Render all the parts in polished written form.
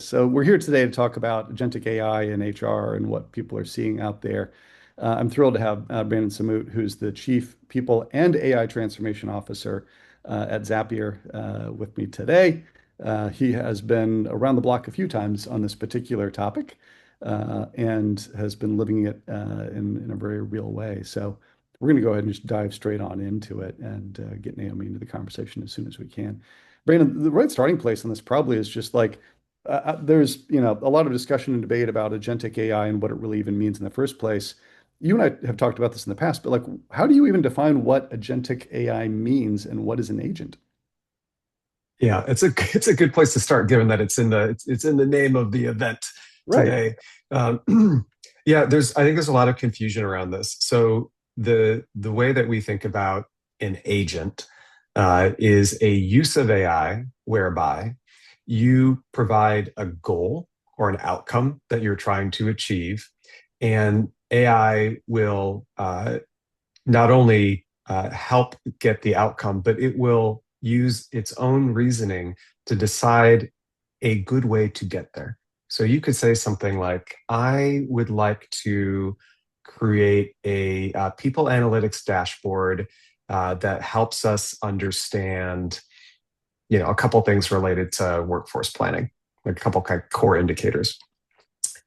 So we're here today to talk about agentic AI in HR and what people are seeing out there. I'm thrilled to have Brandon Sammut, who's the Chief People and AI Transformation Officer at Zapier, with me today. He has been around the block a few times on this particular topic and has been living it in a very real way. So we're going to go ahead and just dive straight on into it and get Naomi into the conversation as soon as we can. Brandon, the right starting place on this probably is just like there's a lot of discussion and debate about agentic AI and what it really even means in the first place. You and I have talked about this in the past, but like, how do you even define what agentic AI means and what is an agent? Yeah, it's a good place to start, given that it's in the name of the event Right. today. Yeah, I think there's a lot of confusion around this. So the way that we think about an agent is a use of AI whereby you provide a goal or an outcome that you're trying to achieve, and AI will not only help get the outcome, but it will use its own reasoning to decide a good way to get there. So you could say something like, I would like to create a people analytics dashboard that helps us understand, a couple things related to workforce planning, like a couple kind of core indicators.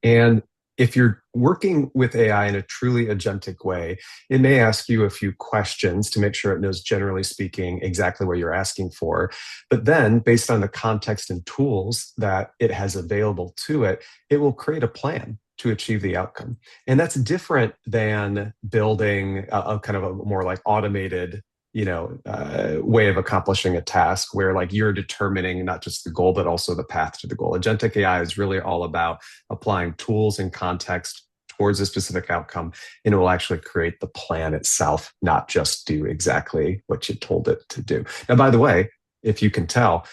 And if you're working with AI in a truly agentic way, it may ask you a few questions to make sure it knows, generally speaking, exactly what you're asking for. But then, based on the context and tools that it has available to it, it will create a plan to achieve the outcome. And that's different than building a kind of a more like automated way of accomplishing a task where like you're determining not just the goal, but also the path to the goal. Agentic AI is really all about applying tools and context towards a specific outcome, and it will actually create the plan itself, not just do exactly what you told it to do. Now, by the way, if you can tell,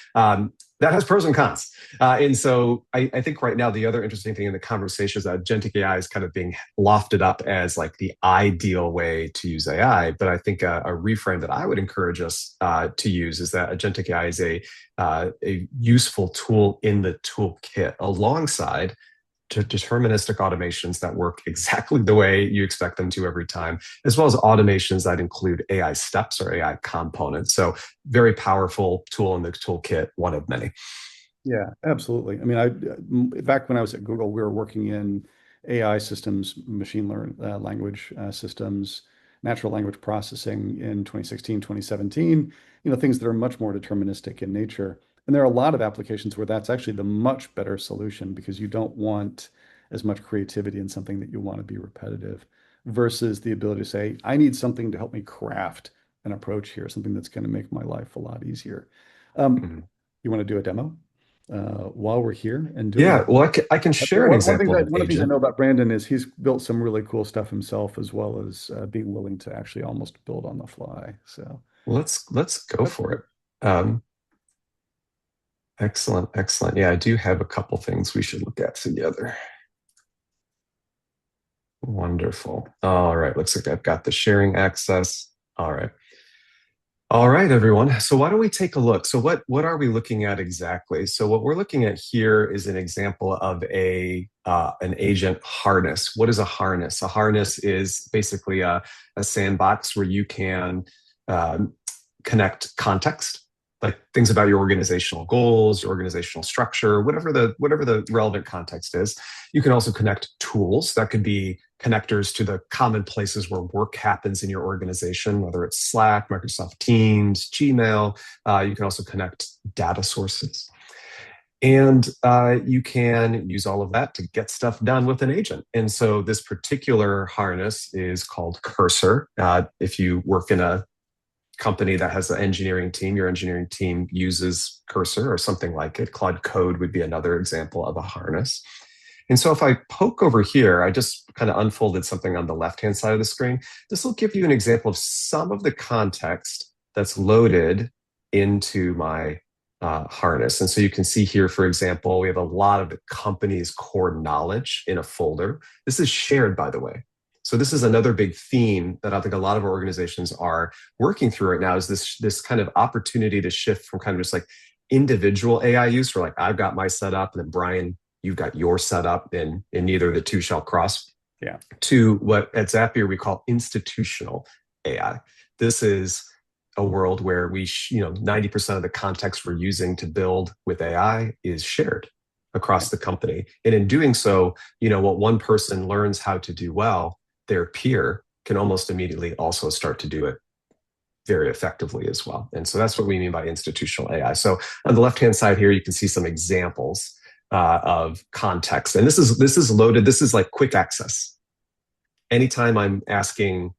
that has pros and cons. And so I think right now the other interesting thing in the conversation is that agentic AI is kind of being lofted up as like the ideal way to use AI. But I think a reframe that I would encourage us to use is that agentic AI is a useful tool in the toolkit alongside to deterministic automations that work exactly the way you expect them to every time, as well as automations that include AI steps or AI components. So very powerful tool in the toolkit, one of many. Yeah, absolutely. I mean, back when I was at Google, we were working in AI systems, machine learn language systems, natural language processing in 2016, 2017, things that are much more deterministic in nature. And there are a lot of applications where that's actually the much better solution because you don't want as much creativity in something that you want to be repetitive versus the ability to say, I need something to help me craft an approach here, something that's going to make my life a lot easier. Um, Mhm. you want to do a demo? While we're here and doing Yeah, that. well, I can share an example of an One of the things I agent. know about Brandon is he's built some really cool stuff himself, as well as being willing to actually almost build on the fly. So Let's go that's for great. it. Excellent, excellent. Yeah, I do have a couple things we should look at together. Wonderful. All right, looks like I've got the sharing access. All right. All right, everyone. So why don't we take a look? So what are we looking at exactly? So what we're looking at here is an example of an agent harness. What is a harness? A harness is basically a sandbox where you can um, connect context, like things about your organizational goals, your organizational structure, whatever the relevant context is. You can also connect tools that could be connectors to the common places where work happens in your organization, whether it's Slack, Microsoft Teams, Gmail. You can also connect data sources. And you can use all of that to get stuff done with an agent. And so this particular harness is called Cursor. If you work in a company that has an engineering team, your engineering team uses Cursor or something like it. Claude Code would be another example of a harness. And so if I poke over here, I just kind of unfolded something on the left-hand side of the screen. This will give you an example of some of the context that's loaded into my harness. And so you can see here, for example, we have a lot of the company's core knowledge in a folder. This is shared, by the way. So this is another big theme that I think a lot of our organizations are working through right now is this kind of opportunity to shift from kind of just like individual AI use, where like I've got my setup, and then Brian, you've got your setup, and neither of the two shall cross, Yeah. to what at Zapier we call institutional AI. This is a world where 90% of the context we're using to build with AI is shared across the company. And in doing so, what one person learns how to do well, their peer can almost immediately also start to do it very effectively as well. And so that's what we mean by institutional AI. So on the left-hand side here, you can see some examples of context. And this is loaded. This is like quick access. Anytime I'm asking,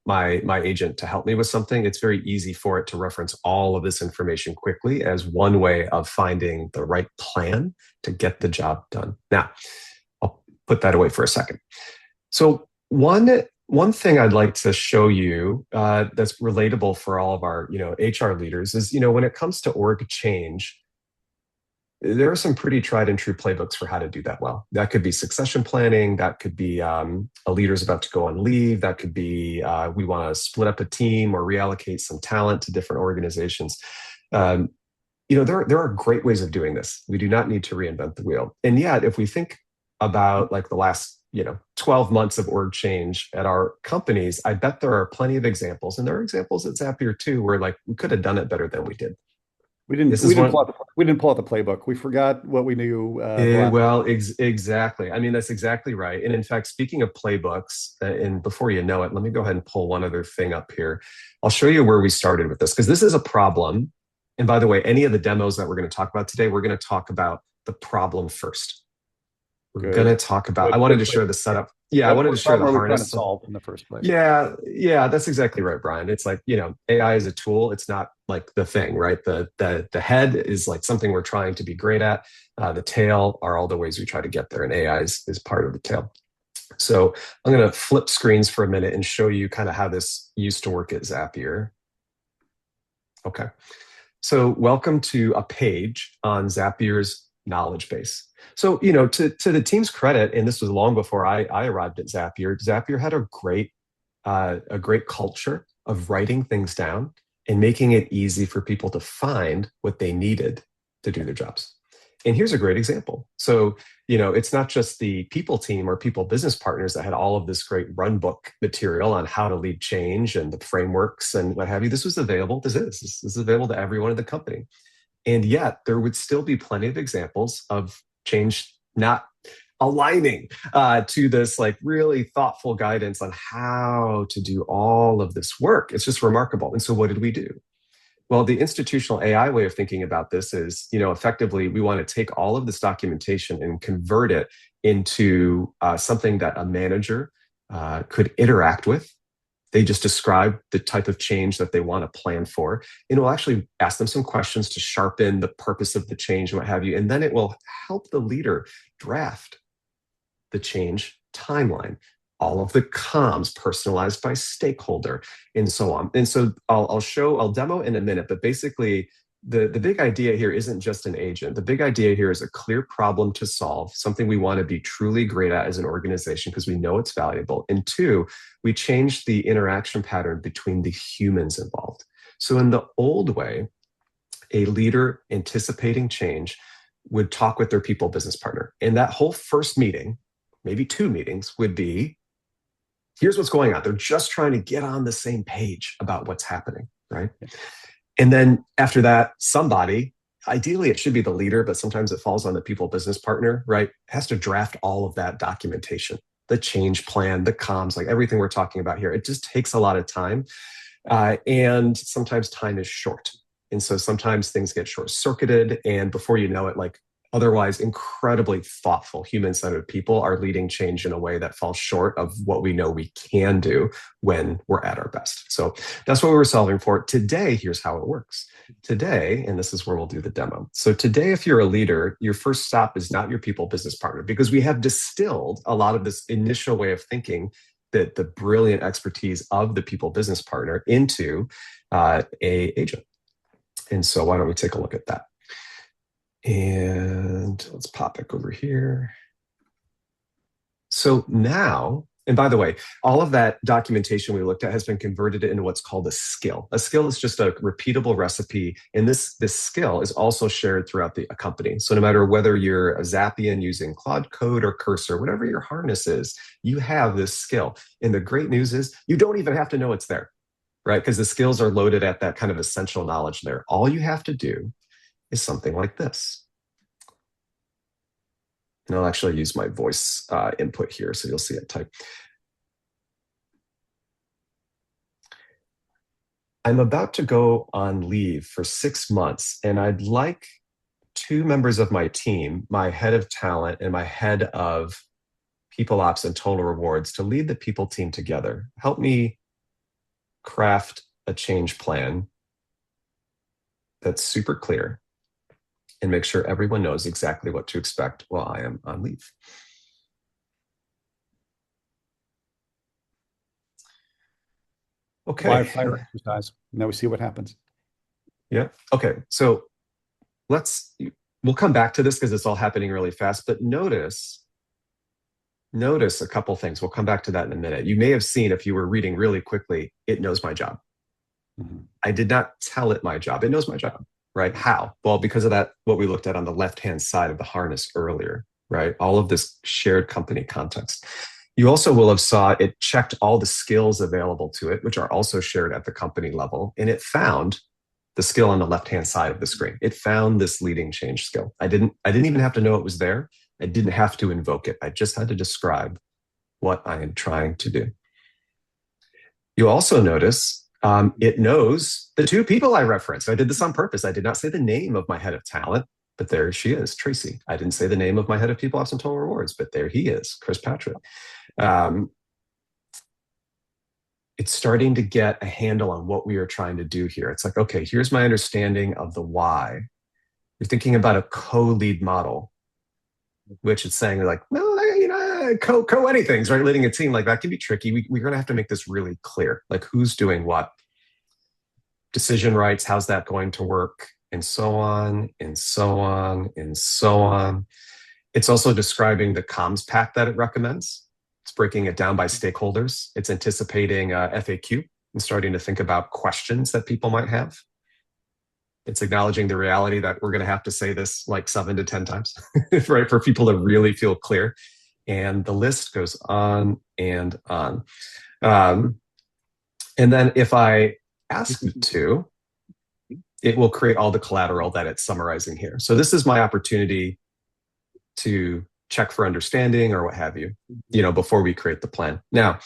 my agent to help me with something, it's very easy for it to reference all of this information quickly as one way of finding the right plan to get the job done. Now, I'll put that away for a second. So one thing I'd like to show you that's relatable for all of our HR leaders is when it comes to org change, there are some pretty tried and true playbooks for how to do that well. That could be succession planning. That could be a leader's about to go on leave. That could be we want to split up a team or reallocate some talent to different organizations. There are great ways of doing this. We do not need to reinvent the wheel. And yet, if we think about like the last 12 months of org change at our companies, I bet there are plenty of examples, and there are examples at Zapier too, where like we could have done it better than we did. We didn't pull out the playbook. We forgot what we knew. Exactly. I mean, that's exactly right. And in fact, speaking of playbooks, and before you know it, let me go ahead and pull one other thing up here. I'll show you where we started with this, because this is a problem. And by the way, any of the demos that we're going to talk about today, we're going to talk about the problem first. We're going to talk about, I wanted to share the setup. Yeah, I wanted to share the harness. To solve in the first place. Yeah, that's exactly right, Brian. It's like, AI is a tool. It's not like the thing, right? The head is like something we're trying to be great at. The tail are all the ways we try to get there, and AI is part of the tail. So I'm going to flip screens for a minute and show you kind of how this used to work at Zapier. Okay. So welcome to a page on Zapier's knowledge base. So, to the team's credit, and this was long before I arrived at Zapier, Zapier had a great culture of writing things down and making it easy for people to find what they needed to do their jobs. And here's a great example. So, it's not just the people team or people business partners that had all of this great run book material on how to lead change and the frameworks and what have you. This was available. This is available to everyone in the company. And yet there would still be plenty of examples of change not aligning to this like really thoughtful guidance on how to do all of this work. It's just remarkable. And so what did we do? Well, the institutional AI way of thinking about this is, effectively, we want to take all of this documentation and convert it into something that a manager could interact with. They just describe the type of change that they want to plan for. And we'll actually ask them some questions to sharpen the purpose of the change and what have you. And then it will help the leader draft the change timeline, all of the comms personalized by stakeholder, and so on. And so I'll demo in a minute, but basically the big idea here isn't just an agent. The big idea here is a clear problem to solve, something we want to be truly great at as an organization because we know it's valuable. And two, we change the interaction pattern between the humans involved. So in the old way, a leader anticipating change would talk with their people business partner. And that whole first meeting, maybe two meetings, would be, here's what's going on. They're just trying to get on the same page about what's happening, right? And then after that, somebody, ideally it should be the leader, but sometimes it falls on the people business partner, right? Has to draft all of that documentation, the change plan, the comms, like everything we're talking about here. It just takes a lot of time. And sometimes time is short. And so sometimes things get short-circuited, and before you know it, like otherwise incredibly thoughtful, human-centered people are leading change in a way that falls short of what we know we can do when we're at our best. So that's what we were solving for. Today, here's how it works. Today, and this is where we'll do the demo. So today, if you're a leader, your first stop is not your people business partner, because we have distilled a lot of this initial way of thinking, that the brilliant expertise of the people business partner, into a agent. And so why don't we take a look at that? And let's pop it over here. So now, And by the way, all of that documentation we looked at has been converted into what's called a skill. A skill is just a repeatable recipe, and this skill is also shared throughout a company. So no matter whether you're a Zapian using Claude Code or Cursor, whatever your harness is, you have this skill. And the great news is you don't even have to know it's there, right? Because the skills are loaded at that kind of essential knowledge there. All you have to do is something like this. And I'll actually use my voice input here, so you'll see it type. I'm about to go on leave for 6 months, and I'd like 2 members of my team, my head of talent and my head of people ops and total rewards, to lead the people team together. Help me craft a change plan that's super clear and make sure everyone knows exactly what to expect while I am on leave. Okay. Live fire exercise. Now we see what happens. Yeah. Okay. So we'll come back to this because it's all happening really fast, but notice a couple things. We'll come back to that in a minute. You may have seen, if you were reading really quickly, it knows my job. Mm-hmm. I did not tell it my job. It knows my job. Right? How? Well, because of that, what we looked at on the left-hand side of the harness earlier, right? All of this shared company context. You also will have saw it checked all the skills available to it, which are also shared at the company level. And it found the skill on the left-hand side of the screen. It found this leading change skill. I didn't even have to know it was there. I didn't have to invoke it. I just had to describe what I am trying to do. You also notice it knows the 2 people I referenced. I did this on purpose. I did not say the name of my head of talent, but there she is, Tracy. I didn't say the name of my head of people ops and total rewards, but there he is, Chris Patrick. It's starting to get a handle on what we are trying to do here. It's like, okay, here's my understanding of the why. You're thinking about a co-lead model, which is saying like, well, co-anythings, right? Leading a team like that can be tricky. We're going to have to make this really clear, like who's doing what, decision rights, how's that going to work, and so on, and so on, and so on. It's also describing the comms pack that it recommends. It's breaking it down by stakeholders. It's anticipating FAQ and starting to think about questions that people might have. It's acknowledging the reality that we're going to have to say this like 7 to 10 times, right? For people to really feel clear. And the list goes on and on. And then if I ask it to, it will create all the collateral that it's summarizing here. So this is my opportunity to check for understanding or what have you, before we create the plan. Now,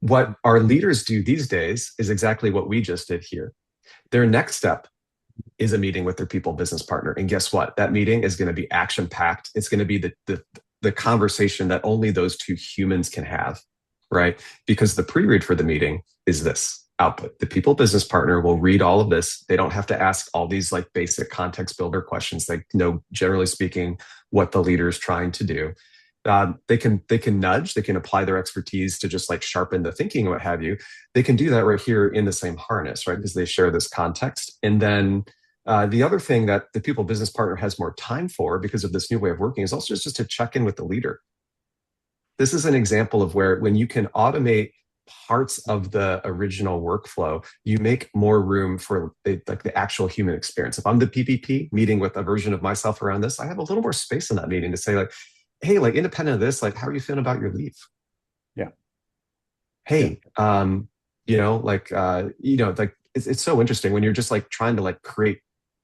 what our leaders do these days is exactly what we just did here. Their next step is a meeting with their people business partner. And guess what? That meeting is going to be action-packed. It's going to be the conversation that only those 2 humans can have, right? Because the pre-read for the meeting is this output. The people business partner will read all of this. They don't have to ask all these like basic context builder questions. They know, generally speaking, what the leader is trying to do. They can nudge, they can apply their expertise to just like sharpen the thinking or what have you. They can do that right here in the same harness, right? Because they share this context. And then the other thing that the people business partner has more time for because of this new way of working is also just to check in with the leader. This is an example of where when you can automate parts of the original workflow, you make more room for the actual human experience. If I'm the PPP meeting with a version of myself around this, I have a little more space in that meeting to say like, hey, like independent of this, like, how are you feeling about your leave? Yeah. Hey, it's so interesting when you're just like trying to like create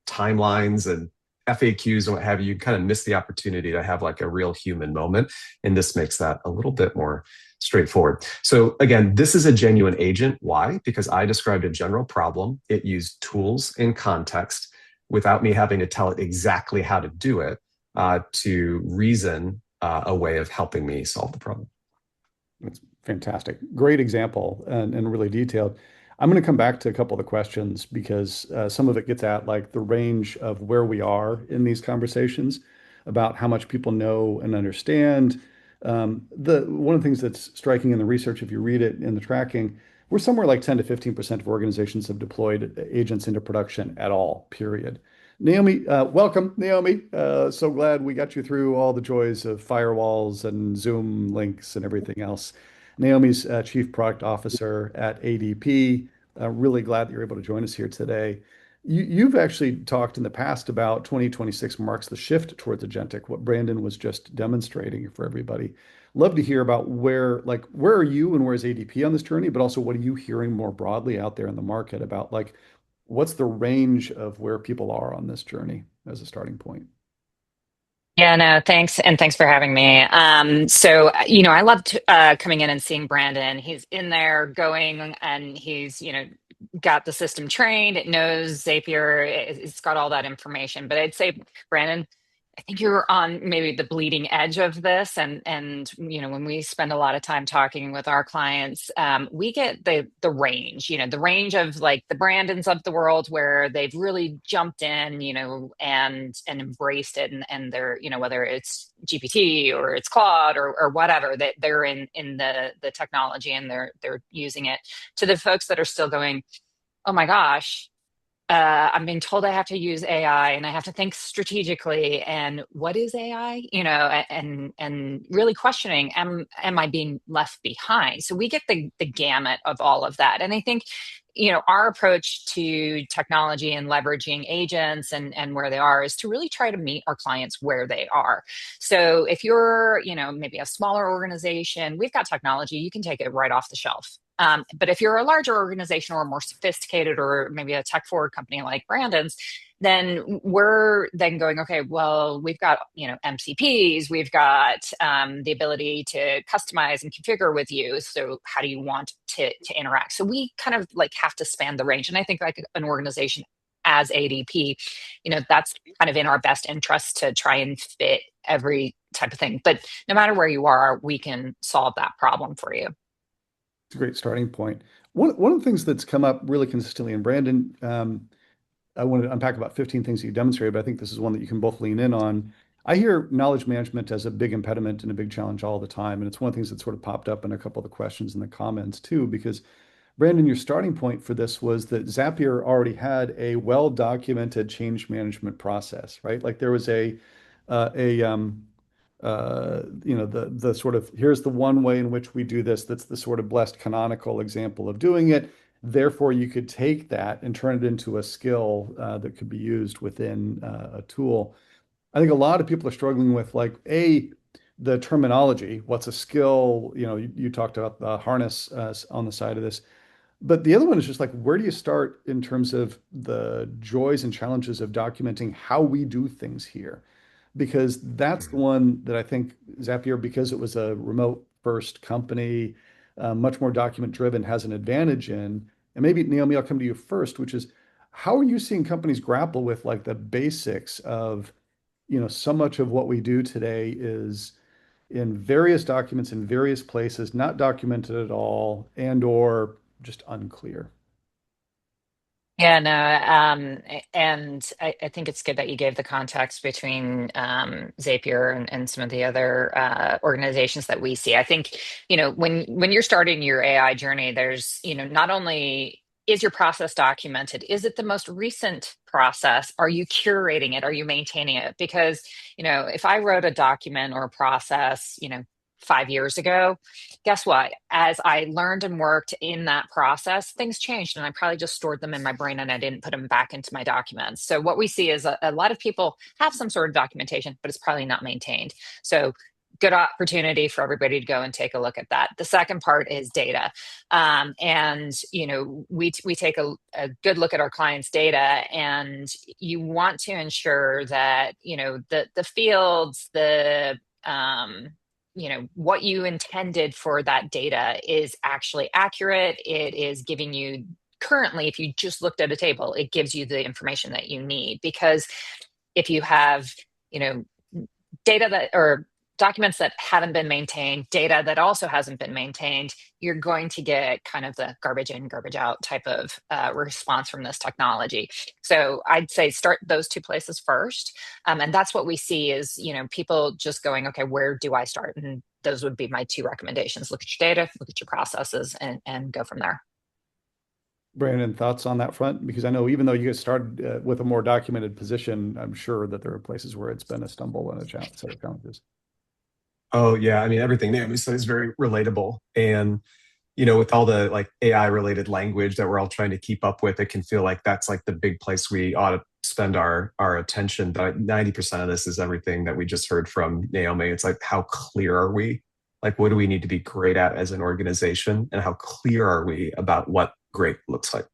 timelines and FAQs and what have you, you kind of miss the opportunity to have like a real human moment. And this makes that a little bit more straightforward. So again, this is a genuine agent. Why? Because I described a general problem. It used tools in context without me having to tell it exactly how to do it to reason a way of helping me solve the problem. That's fantastic. Great example and really detailed. I'm going to come back to a couple of the questions because some of it gets at like the range of where we are in these conversations about how much people know and understand. One of the things that's striking in the research, if you read it in the tracking, we're somewhere like 10 to 15% of organizations have deployed agents into production at all, period. Naomi, welcome, Naomi. So glad we got you through all the joys of firewalls and Zoom links and everything else. Naomi's Chief Product Officer at ADP. Really glad that you're able to join us here today. You've actually talked in the past about 2026 marks the shift towards agentic, what Brandon was just demonstrating for everybody. Love to hear about where are you and where's ADP on this journey, but also what are you hearing more broadly out there in the market about what's the range of where people are on this journey as a starting point? Yeah, no, thanks. And thanks for having me. I loved coming in and seeing Brandon. He's in there going and he's got the system trained. It knows Zapier. It's got all that information. But I'd say, Brandon, I think you're on maybe the bleeding edge of this. And when we spend a lot of time talking with our clients, we get the range, the range of like the Brandons of the world where they've really jumped in, and embraced it, and they're whether it's GPT or it's Claude or whatever, that they're in the technology and they're using it, to the folks that are still going, oh my gosh, I'm being told I have to use AI and I have to think strategically. And what is AI? And really questioning, am I being left behind? So we get the gamut of all of that. And I think, our approach to technology and leveraging agents and where they are is to really try to meet our clients where they are. So if you're maybe a smaller organization, we've got technology, you can take it right off the shelf. But if you're a larger organization or more sophisticated, or maybe a tech forward company like Brandon's, then we're then going, okay, well, we've got, MCPs, we've got the ability to customize and configure with you. So how do you want to interact? So we kind of like have to span the range. And I think like an organization as ADP, that's kind of in our best interest to try and fit every type of thing. But no matter where you are, we can solve that problem for you. It's a great starting point. One of the things that's come up really consistently, and Brandon, I wanted to unpack about 15 things that you demonstrated, but I think this is one that you can both lean in on. I hear knowledge management as a big impediment and a big challenge all the time. And it's one of the things that sort of popped up in a couple of the questions in the comments too, because Brandon, your starting point for this was that Zapier already had a well-documented change management process, right? Like there was a the sort of here's the one way in which we do this. That's the sort of blessed canonical example of doing it. Therefore, you could take that and turn it into a skill that could be used within a tool. I think a lot of people are struggling with the terminology. What's a skill? You talked about the harness on the side of this. But the other one is just like, where do you start in terms of the joys and challenges of documenting how we do things here? Because that's the Mhm. one that I think Zapier, because it was a remote first company, much more document driven, has an advantage in. And maybe Naomi, I'll come to you first, which is how are you seeing companies grapple with like the basics of, so much of what we do today is in various documents in various places, not documented at all, and or just unclear. Yeah, no, and I think it's good that you gave the context between Zapier and some of the other organizations that we see. I think, when you're starting your AI journey, there's, not only is your process documented, is it the most recent process? Are you curating it? Are you maintaining it? Because, if I wrote a document or a process, 5 years ago, guess what? As I learned and worked in that process, things changed, and I probably just stored them in my brain and I didn't put them back into my documents. So, what we see is a lot of people have some sort of documentation, but it's probably not maintained. So, good opportunity for everybody to go and take a look at that. The second part is data. We take a good look at our clients' data, and you want to ensure that, the fields, what you intended for that data is actually accurate. It is giving you currently, if you just looked at a table, it gives you the information that you need. Because if you have, you know, data that or documents that haven't been maintained, data that also hasn't been maintained, you're going to get kind of the garbage in, garbage out type of response from this technology. So I'd say start those two places first. And that's what we see is, people just going, okay, where do I start? And those would be my two recommendations. Look at your data, look at your processes, and go from there. Brandon, thoughts on that front? Because I know even though you guys started with a more documented position, I'm sure that there are places where it's been a stumble and a set of challenges. Oh yeah, I mean everything Naomi said is very relatable, and with all the like AI related language that we're all trying to keep up with, it can feel like that's like the big place we ought to spend our attention. But 90% of this is everything that we just heard from Naomi. It's like, how clear are we? Like, what do we need to be great at as an organization? And how clear are we about what great looks like?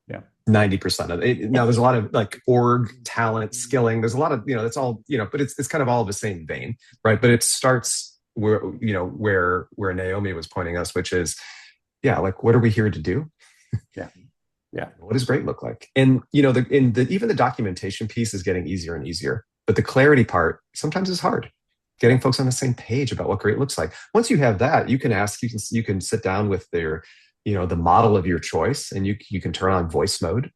Yeah. 90% of it. Now there's a lot of like org talent skilling. There's a lot of, it's all, but it's kind of all the same vein, right? But it starts where Naomi was pointing us, which is, yeah, like what are we here to do? Yeah. Yeah. What does great look like? And even the documentation piece is getting easier and easier, but the clarity part sometimes is hard. Getting folks on the same page about what great looks like. Once you have that, you can sit down with the model of your choice, and you can turn on voice mode,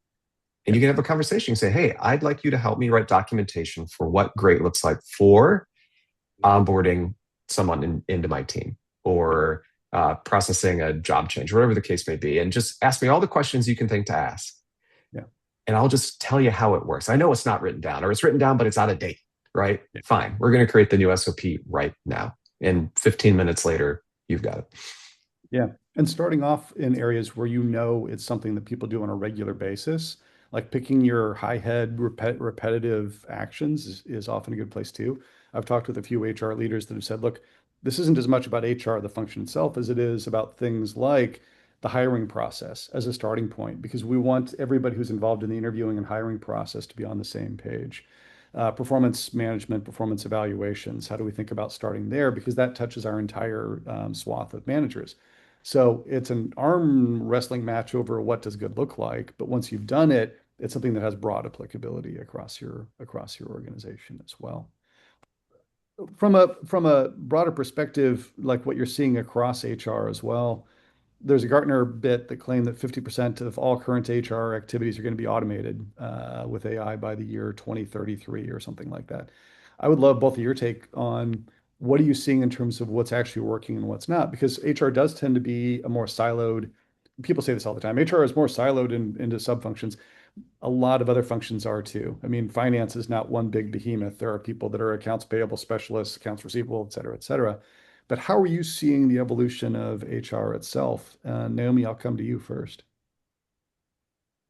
and you can have a conversation and say, hey, I'd like you to help me write documentation for what great looks like for onboarding someone into my team, or processing a job change, whatever the case may be. And just ask me all the questions you can think to ask. Yeah. And I'll just tell you how it works. I know it's not written down, or it's written down, but it's out of date, right? Yeah. Fine. We're going to create the new SOP right now. And 15 minutes later, you've got it. Yeah. And starting off in areas where it's something that people do on a regular basis, like picking your high head repetitive actions is often a good place too. I've talked with a few HR leaders that have said, look, this isn't as much about HR, the function itself, as it is about things like the hiring process as a starting point, because we want everybody who's involved in the interviewing and hiring process to be on the same page. Performance management, performance evaluations. How do we think about starting there? Because that touches our entire swath of managers. So it's an arm wrestling match over what does good look like. But once you've done it, it's something that has broad applicability across your organization as well. From a broader perspective, like what you're seeing across HR as well, there's a Gartner bit that claimed that 50% of all current HR activities are going to be automated with AI by the year 2033 or something like that. I would love both of your take on what are you seeing in terms of what's actually working and what's not, because HR does tend to be a more siloed. People say this all the time. HR is more siloed into sub-functions. A lot of other functions are too. I mean, finance is not one big behemoth. There are people that are accounts payable specialists, accounts receivable, et cetera, et cetera. But how are you seeing the evolution of HR itself? Naomi, I'll come to you first.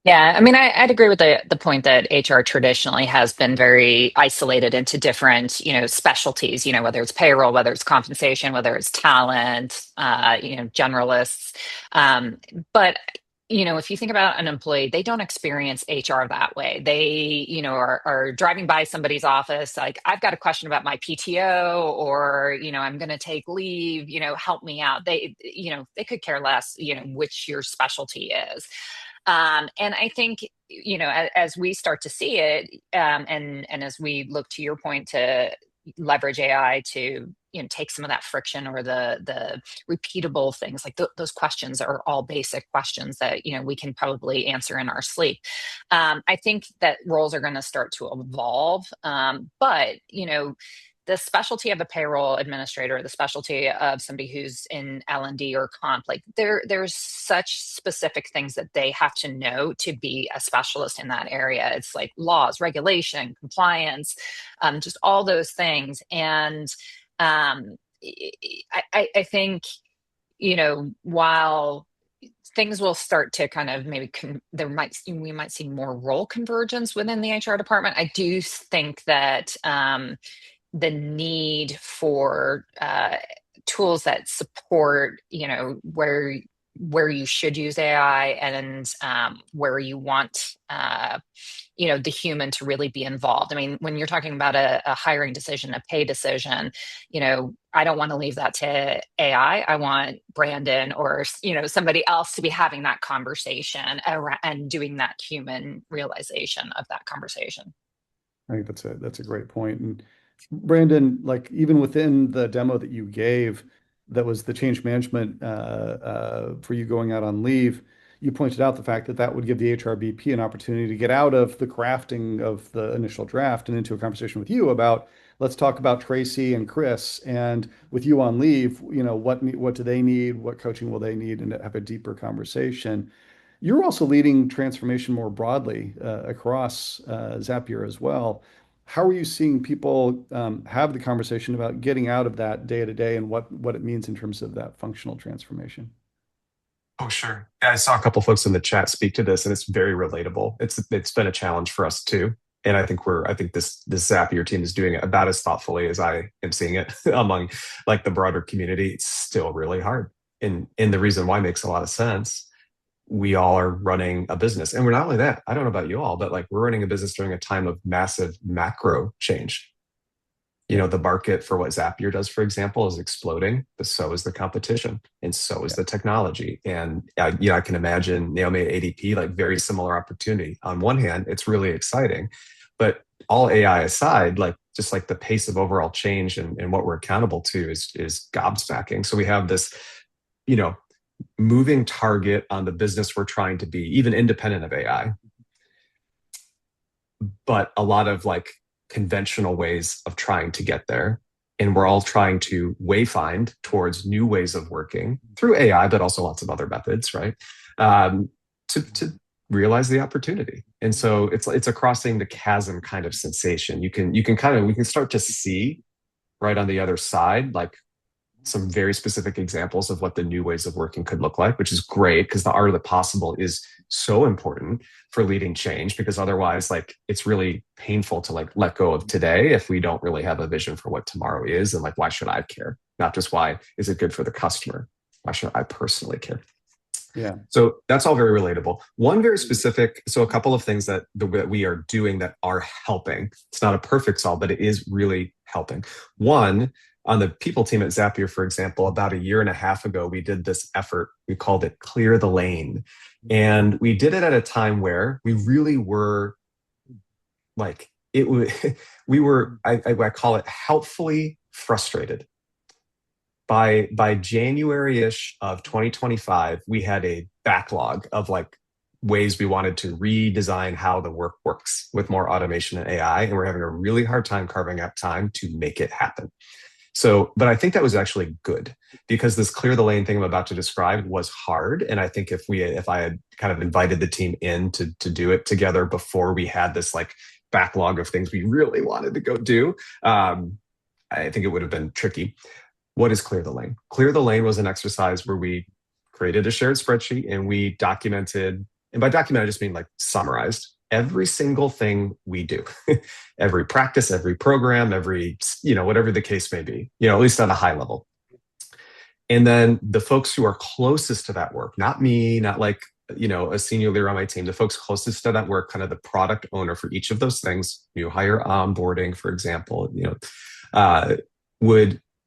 Yeah, I mean, I'd agree with the point that HR traditionally has been very isolated into different, specialties, whether it's payroll, whether it's compensation, whether it's talent, generalists. But if you think about an employee, they don't experience HR that way. They, are driving by somebody's office, like, I've got a question about my PTO, or, I'm going to take leave, help me out. They could care less, which your specialty is. And I think, as we start to see it, and as we look to your point to leverage AI to, take some of that friction or the repeatable things, like those questions are all basic questions that, we can probably answer in our sleep. I think that roles are going to start to evolve. But, the specialty of a payroll administrator, the specialty of somebody who's in L&D or comp, like there's such specific things that they have to know to be a specialist in that area. It's like laws, regulation, compliance, just all those things. And I think, while things will start to kind of maybe we might see more role convergence within the HR department. I do think that the need for tools that support, where you should use AI, and where you want, the human to really be involved. I mean, when you're talking about a hiring decision, a pay decision, I don't want to leave that to AI. I want Brandon or, somebody else to be having that conversation and doing that human realization of that conversation. I think that's a great point. And Brandon, like even within the demo that you gave, that was the change management for you going out on leave, you pointed out the fact that that would give the HRBP an opportunity to get out of the crafting of the initial draft and into a conversation with you about, let's talk about Tracy and Chris, and with you on leave, what do they need, what coaching will they need, and have a deeper conversation. You're also leading transformation more broadly across Zapier as well. How are you seeing people have the conversation about getting out of that day to day and what it means in terms of that functional transformation? Oh, sure. Yeah, I saw a couple folks in the chat speak to this, and it's very relatable. It's been a challenge for us too. And I think this Zapier team is doing it about as thoughtfully as I am seeing it among like the broader community. It's still really hard. And the reason why makes a lot of sense. We all are running a business. And we're not only that, I don't know about you all, but like we're running a business during a time of massive macro change. Yeah, The market for what Zapier does, for example, is exploding, but so is the competition and so is yeah, the technology. And I can imagine Naomi at ADP, like very similar opportunity. On one hand, it's really exciting, but all AI aside, like just like the pace of overall change and what we're accountable to is gobsmacking. So we have this, you know, moving target on the business we're trying to be, even independent of AI, but a lot of like conventional ways of trying to get there. And we're all trying to wayfind towards new ways of working through AI, but also lots of other methods, right? To realize the opportunity. And so it's a crossing the chasm kind of sensation. You can kind of we can start to see right on the other side, like some very specific examples of what the new ways of working could look like, which is great because the art of the possible is so important for leading change because otherwise like it's really painful to like let go of today if we don't really have a vision for what tomorrow is and like why should I care? Not just why is it good for the customer? Why should I personally care? yeah. So that's all very relatable. One very specific, so a couple of things that we are doing that are helping. It's not a perfect solve, but it is really helping. One, on the people team at Zapier, for example, about a year and a half ago, we did this effort. We called it Clear the Lane. And we did it at a time where we really were like, it was, we were, I call it helpfully frustrated by January-ish of 2025, we had a backlog of like ways we wanted to redesign how the work works with more automation and AI. And we're having a really hard time carving out time to make it happen. So, but I think that was actually good because this clear the lane thing I'm about to describe was hard. And I think if I had kind of invited the team in to do it together before we had this like backlog of things we really wanted to go do, I think it would have been tricky. What is Clear the Lane? Clear the Lane was an exercise where we created a shared spreadsheet and we documented, and by document, I just mean like summarized every single thing we do, every practice, every program, every, whatever the case may be, at least at a high level. And then the folks who are closest to that work, not me, not like, a senior leader on my team, the folks closest to that work, kind of the product owner for each of those things, new hire onboarding, for example,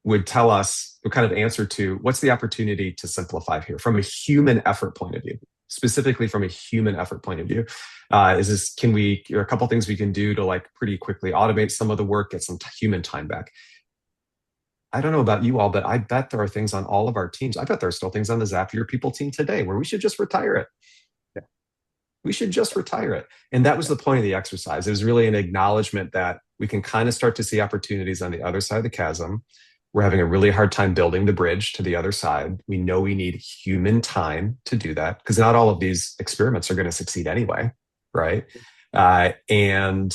would tell us, would kind of answer to what's the opportunity to simplify here from a human effort point of view, specifically from a human effort point of view. Are a couple things we can do to like pretty quickly automate some of the work, get some human time back. I don't know about you all, but I bet there are things on all of our teams. I bet there are still things on the Zapier people team today where we should just retire it. Yeah. We should just retire it. And that was the point of the exercise. It was really an acknowledgement that we can kind of start to see opportunities on the other side of the chasm. We're having a really hard time building the bridge to the other side. We know we need human time to do that because not all of these experiments are going to succeed anyway, right? And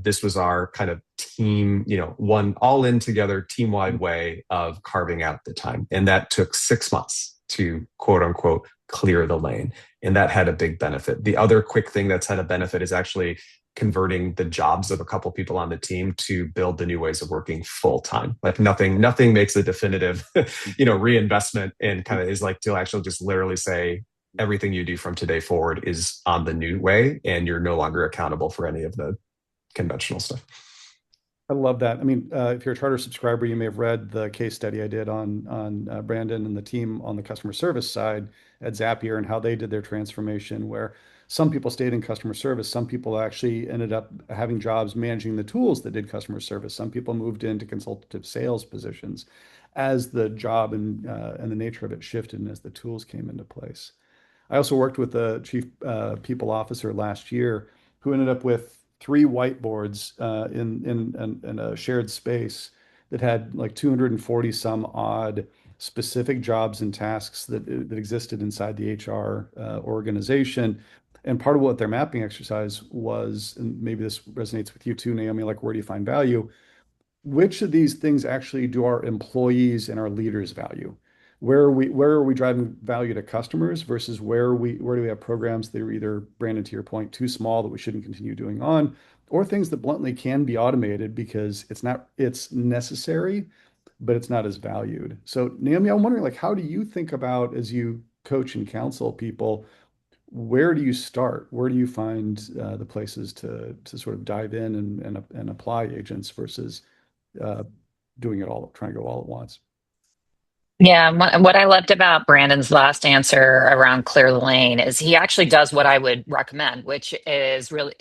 this was our kind of team, one all in together team-wide way of carving out the time. And that took 6 months to quote unquote clear the lane. And that had a big benefit. The other quick thing that's had a benefit is actually converting the jobs of a couple people on the team to build the new ways of working full time. Like nothing makes a definitive, reinvestment and kind of is like to actually just literally say everything you do from today forward is on the new way and you're no longer accountable for any of the conventional stuff. I love that. I mean, if you're a charter subscriber, you may have read the case study I did on Brandon and the team on the customer service side at Zapier and how they did their transformation, where some people stayed in customer service, some people actually ended up having jobs managing the tools that did customer service. Some people moved into consultative sales positions as the job and the nature of it shifted and as the tools came into place. I also worked with the chief people officer last year who ended up with three whiteboards in a shared space that had like 240 some odd specific jobs and tasks that existed inside the HR organization. And part of what their mapping exercise was, and maybe this resonates with you too, Naomi, like where do you find value? Which of these things actually do our employees and our leaders value? Where are we driving value to customers versus where do we have programs that are either, Brandon, to your point, too small that we shouldn't continue doing on, or things that bluntly can be automated because it's necessary, but it's not as valued. So Naomi, I'm wondering, like, how do you think about, as you coach and counsel people, where do you start? Where do you find the places to sort of dive in and apply agents versus uh, doing it all, trying to go all at once? Yeah, what I loved about Brandon's last answer around clear the lane is he actually does what I would recommend, which is really,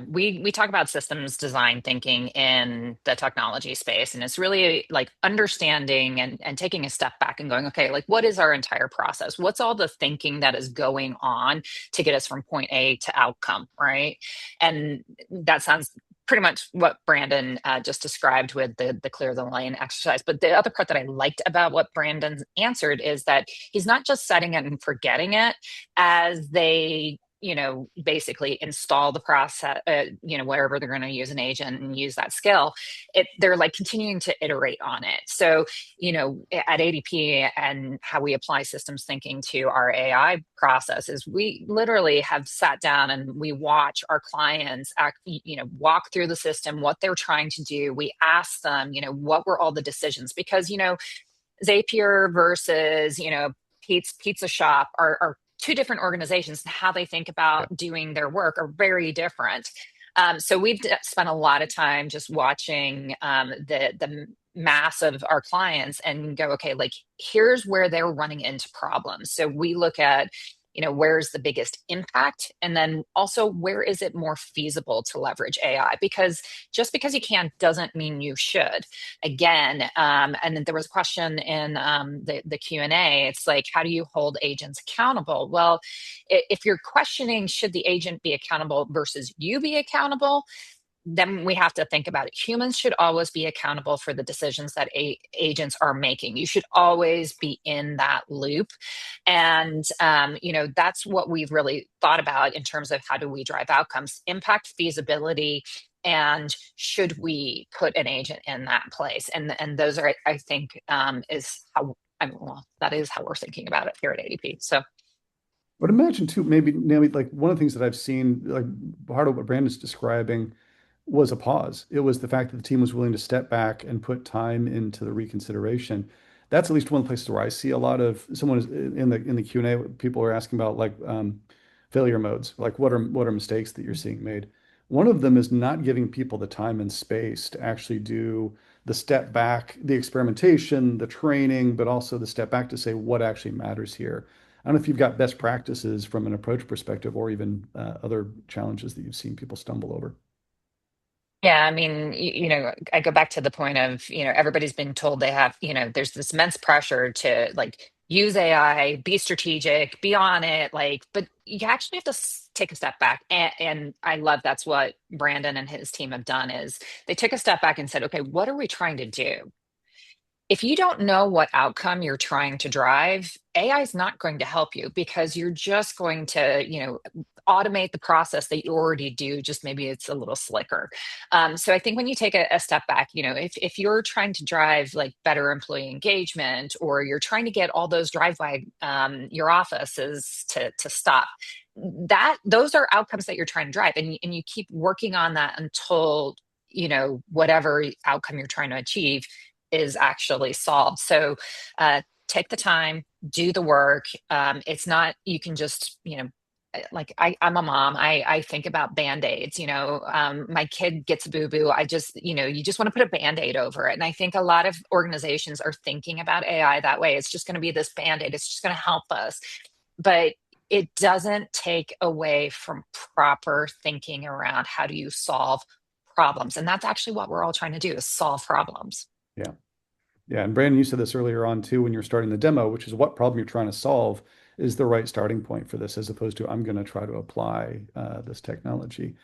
we talk about systems design thinking in the technology space, and it's really like understanding and taking a step back and going, okay, like what is our entire process? What's all the thinking that is going on to get us from point A to outcome, right? And that sounds pretty much what Brandon just described with the clear the lane exercise. But the other part that I liked about what Brandon answered is that he's not just setting it and forgetting it as they basically install the process, wherever they're going to use an agent and use that skill. They're like continuing to iterate on it. So at ADP and how we apply systems thinking to our AI processes, we literally have sat down and we watch our clients walk through the system, what they're trying to do. We ask them, what were all the decisions? Because, Zapier versus, Pete's Pizza Shop are two different organizations, and how they think Yeah. about doing their work are very different. So we've spent a lot of time just watching the mass of our clients and go, okay, like here's where they're running into problems. So we look at, where's the biggest impact, and then also where is it more feasible to leverage AI? Because just because you can doesn't mean you should. Again, and then there was a question in the Q&A. It's like, how do you hold agents accountable? Well, if you're questioning should the agent be accountable versus you be accountable, then we have to think about it. Humans should always be accountable for the decisions that agents are making. You should always be in that loop. And, that's what we've really thought about in terms of how do we drive outcomes, impact, feasibility, and should we put an agent in that place? And those are, I think, is how, well, that is how we're thinking about it here at ADP. So, But imagine too, maybe like one of the things that I've seen, like part of what Brandon's describing was a pause. It was the fact that the team was willing to step back and put time into the reconsideration. That's at least one of the places where I see a lot of someone is in the Q&A, people are asking about like failure modes, like what are mistakes that you're seeing made. One of them is not giving people the time and space to actually do the step back, the experimentation, the training, but also the step back to say what actually matters here. I don't know if you've got best practices from an approach perspective or even other challenges that you've seen people stumble over. yeah, I mean, I go back to the point of, everybody's been told they have, there's this immense pressure to like use AI, be strategic, be on it, like, but you actually have to take a step back. And I love that's what Brandon and his team have done is they took a step back and said, okay, what are we trying to do? If you don't know what outcome you're trying to drive, AI is not going to help you because you're just going to, automate the process that you already do. Just maybe it's a little slicker. So I think when you take a step back, if you're trying to drive like better employee engagement, or you're trying to get all those drive by your offices to stop, that those are outcomes that you're trying to drive, and you keep working on that until whatever outcome you're trying to achieve is actually solved. So take the time, do the work. It's not, you can just, like I'm a mom. I think about band-aids, my kid gets a boo-boo. I just, you just want to put a band-aid over it. And I think a lot of organizations are thinking about AI that way. It's just going to be this band-aid. It's just going to help us. But it doesn't take away from proper thinking around how do you solve problems. And that's actually what we're all trying to do is solve problems. Yeah. Yeah. And Brandon, you said this earlier on too when you're starting the demo, which is what problem you're trying to solve is the right starting point for this, as opposed to I'm going to try to apply this technology.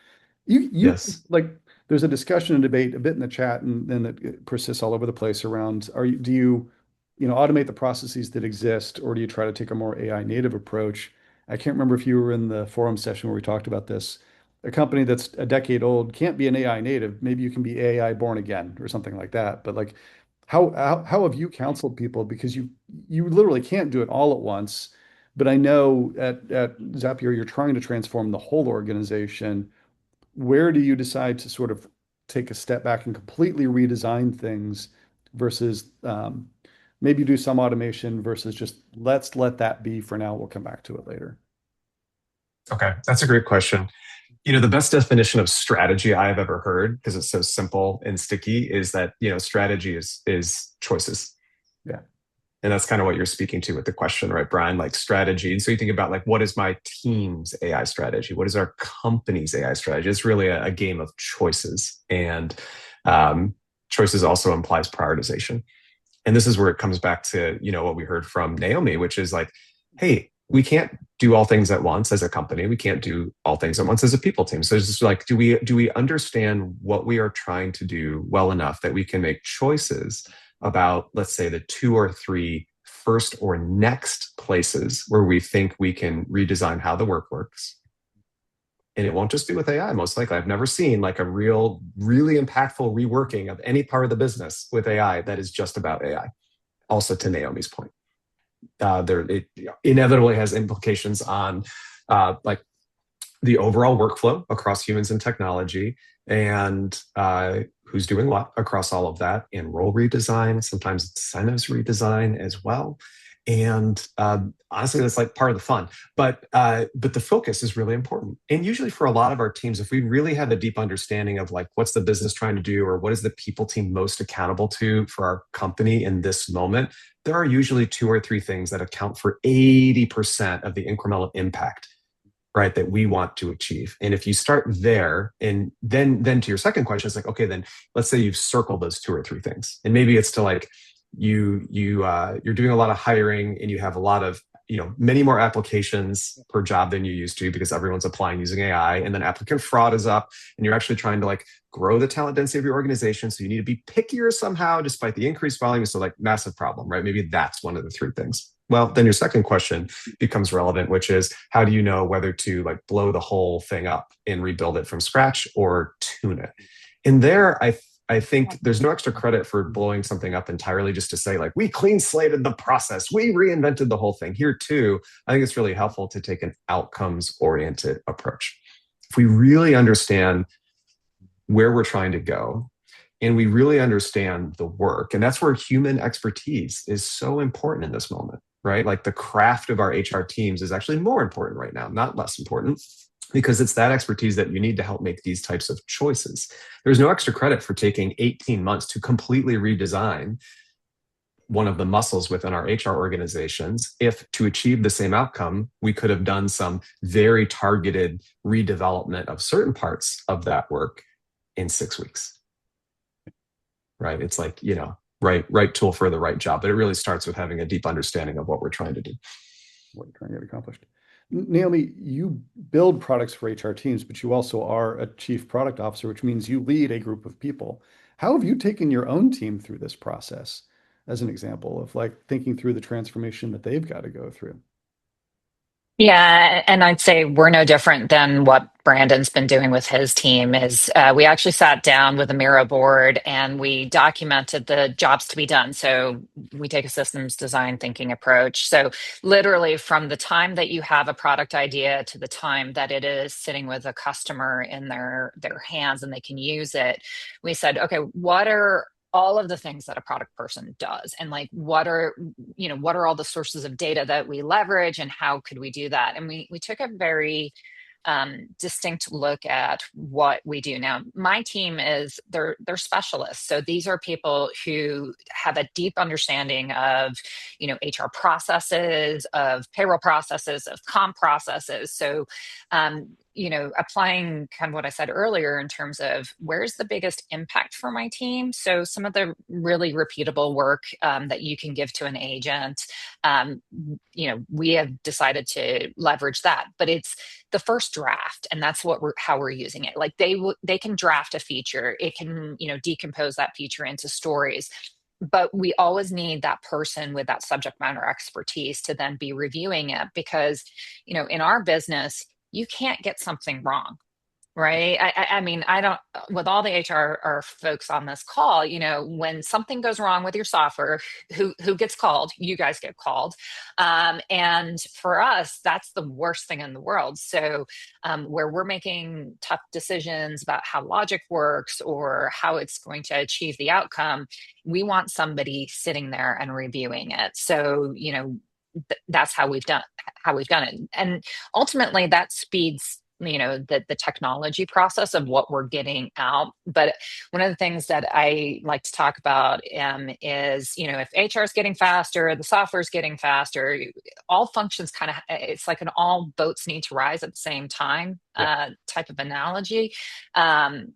You Yes. like there's a discussion and debate a bit in the chat and then it persists all over the place around do you automate the processes that exist, or do you try to take a more AI native approach? I can't remember if you were in the forum session where we talked about this. A company that's a decade old can't be an AI native. Maybe you can be AI born again or something like that. But like, how have you counseled people? Because you literally can't do it all at once. But I know at Zapier, you're trying to transform the whole organization. Where do you decide to sort of take a step back and completely redesign things versus maybe do some automation versus just let's let that be for now. We'll come back to it later. Okay, that's a great question. The best definition of strategy I've ever heard, because it's so simple and sticky, is that, strategy is choices. Yeah. And that's kind of what you're speaking to with the question, right, Brian? Like strategy. And so you think about like, what is my team's AI strategy? What is our company's AI strategy? It's really a game of choices. And choices also implies prioritization. And this is where it comes back to, what we heard from Naomi, which is like, hey, we can't do all things at once as a company. We can't do all things at once as a people team. So it's just like, do we understand what we are trying to do well enough that we can make choices about, let's say, the 2 or 3 first or next places where we think we can redesign how the work works? And it won't just be with AI, most likely. I've never seen like a really impactful reworking of any part of the business with AI that is just about AI. Also, to Naomi's point, it inevitably has implications on like the overall workflow across humans and technology, and who's doing what across all of that, and role redesign, sometimes incentives redesign as well. And honestly, that's like part of the fun. But the focus is really important. And usually for a lot of our teams, if we really have a deep understanding of like what's the business trying to do, or what is the people team most accountable to for our company in this moment, there are usually 2 or 3 things that account for 80% of the incremental impact, right, that we want to achieve. And if you start there, and then to your second question, it's like, okay, then let's say you've circled those 2 or 3 things, and maybe it's to like you're doing a lot of hiring, and you have a lot of many more applications per job than you used to because everyone's applying using AI, and then applicant fraud is up, and you're actually trying to like grow the talent density of your organization, so you need to be pickier somehow despite the increased volume. So like massive problem, right? Maybe that's one of the 3 things. Well, then your second question becomes relevant, which is how do you know whether to like blow the whole thing up and rebuild it from scratch or tune it? And there, I think there's no extra credit for blowing something up entirely just to say like, we clean slated the process, we reinvented the whole thing. Here too, I think it's really helpful to take an outcomes oriented approach. If we really understand where we're trying to go, and we really understand the work, and that's where human expertise is so important in this moment, right? Like the craft of our HR teams is actually more important right now, not less important, because it's that expertise that you need to help make these types of choices. There's no extra credit for taking 18 months to completely redesign one of the muscles within our HR organizations, if to achieve the same outcome, we could have done some very targeted redevelopment of certain parts of that work in 6 weeks, right? It's like, right tool for the right job, but it really starts with having a deep understanding of what we're trying to do. What you're trying to get accomplished. Naomi, you build products for HR teams, but you also are a chief product officer, which means you lead a group of people. How have you taken your own team through this process as an example of like thinking through the transformation that they've got to go through? Yeah, and I'd say we're no different than what Brandon's been doing with his team. Is we actually sat down with a Miro board and we documented the jobs to be done. So we take a systems design thinking approach. So literally from the time that you have a product idea to the time that it is sitting with a customer in their hands and they can use it, we said, okay, what are all of the things that a product person does, and like what are all the sources of data that we leverage, and how could we do that? And we took a very distinct look at what we do. Now my team is they're specialists, so these are people who have a deep understanding of HR processes, of payroll processes, of comp processes. So applying kind of what I said earlier in terms of where's the biggest impact for my team. So some of the really repeatable work that you can give to an agent, we have decided to leverage that, but it's the first draft, and that's how we're using it. Like they can draft a feature, it can decompose that feature into stories. But we always need that person with that subject matter expertise to then be reviewing it, because, in our business, you can't get something wrong. Right. I mean, I don't, with all the HR folks on this call, when something goes wrong with your software, who gets called? You guys get called. And for us, that's the worst thing in the world. So where we're making tough decisions about how logic works or how it's going to achieve the outcome, we want somebody sitting there and reviewing it. So, that's how we've done it. And ultimately that speeds the technology process of what we're getting out. But one of the things that I like to talk about is, if HR is getting faster, the software is getting faster, all functions kind of, it's like an all boats need to rise at the same time type of analogy.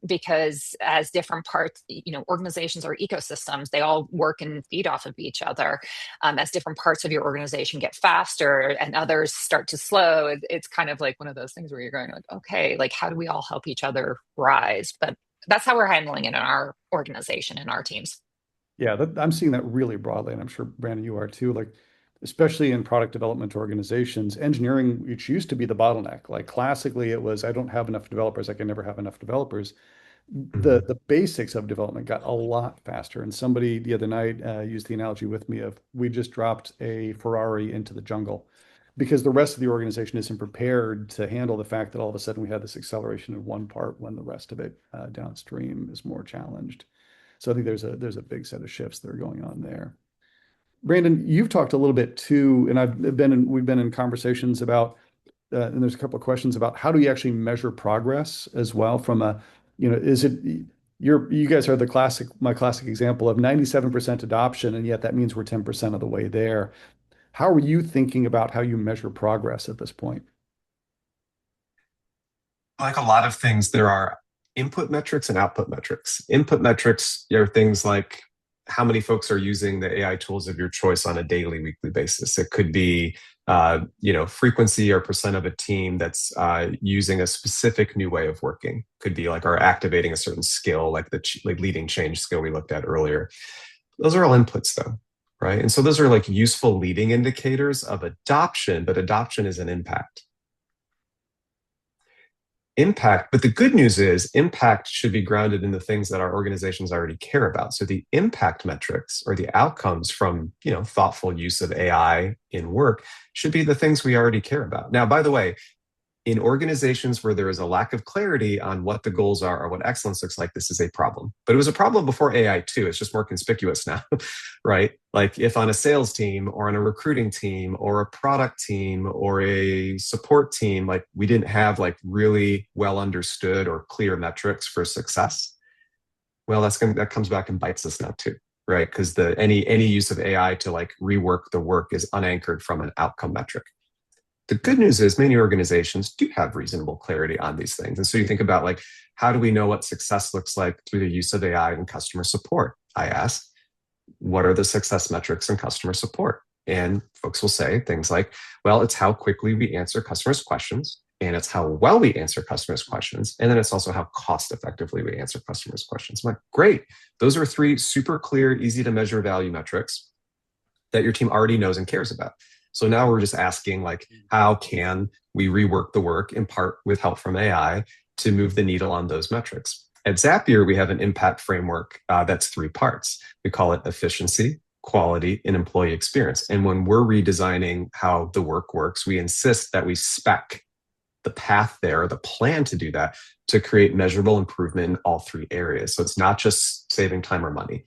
Because as different parts, organizations are ecosystems, they all work and feed off of each other. As different parts of your organization get faster and others start to slow, it's kind of like one of those things where you're going like, okay, like how do we all help each other rise? But that's how we're handling it in our organization and our teams. Yeah, I'm seeing that really broadly, and I'm sure Brandon, you are too. Like, especially in product development organizations, engineering, which used to be the bottleneck. Like classically, it was I don't have enough developers, I can never have enough developers. The Mhm. the basics of development got a lot faster. And somebody the other night used the analogy with me of we just dropped a Ferrari into the jungle because the rest of the organization isn't prepared to handle the fact that all of a sudden we had this acceleration in one part when the rest of it downstream is more challenged. So I think there's a big set of shifts that are going on there. Brandon, you've talked a little bit too, and we've been in conversations about, and there's a couple of questions about how do you actually measure progress as well from a, is it you guys are my classic example of 97% adoption, and yet that means we're 10% of the way there. How are you thinking about how you measure progress at this point? Like a lot of things, there are input metrics and output metrics. Input metrics are things like how many folks are using the AI tools of your choice on a daily, weekly basis. It could be, frequency or percent of a team that's using a specific new way of working. Could be like or activating a certain skill, like like leading change skill we looked at earlier. Those are all inputs, though, right? And so those are like useful leading indicators of adoption, but adoption is an impact. But the good news is impact should be grounded in the things that our organizations already care about. So the impact metrics or the outcomes from, thoughtful use of AI in work should be the things we already care about. Now, by the way, in organizations where there is a lack of clarity on what the goals are or what excellence looks like, this is a problem. But it was a problem before AI too. It's just more conspicuous now, right? Like if on a sales team or on a recruiting team or a product team or a support team, like we didn't have like really well understood or clear metrics for success. Well, that comes back and bites us now too, right? Because any use of AI to like rework the work is unanchored from an outcome metric. The good news is many organizations do have reasonable clarity on these things. And so you think about like, how do we know what success looks like through the use of AI in customer support? I ask, what are the success metrics in customer support? And folks will say things like, well, it's how quickly we answer customers' questions, and it's how well we answer customers' questions. And then it's also how cost effectively we answer customers' questions. I'm like, great. Those are three super clear, easy to measure value metrics that your team already knows and cares about. So now we're just asking, like, how can we rework the work in part with help from AI to move the needle on those metrics? At Zapier, we have an impact framework that's three parts. We call it efficiency, quality, and employee experience. And when we're redesigning how the work works, we insist that we spec the path there, the plan to do that, to create measurable improvement in all three areas. So it's not just saving time or money.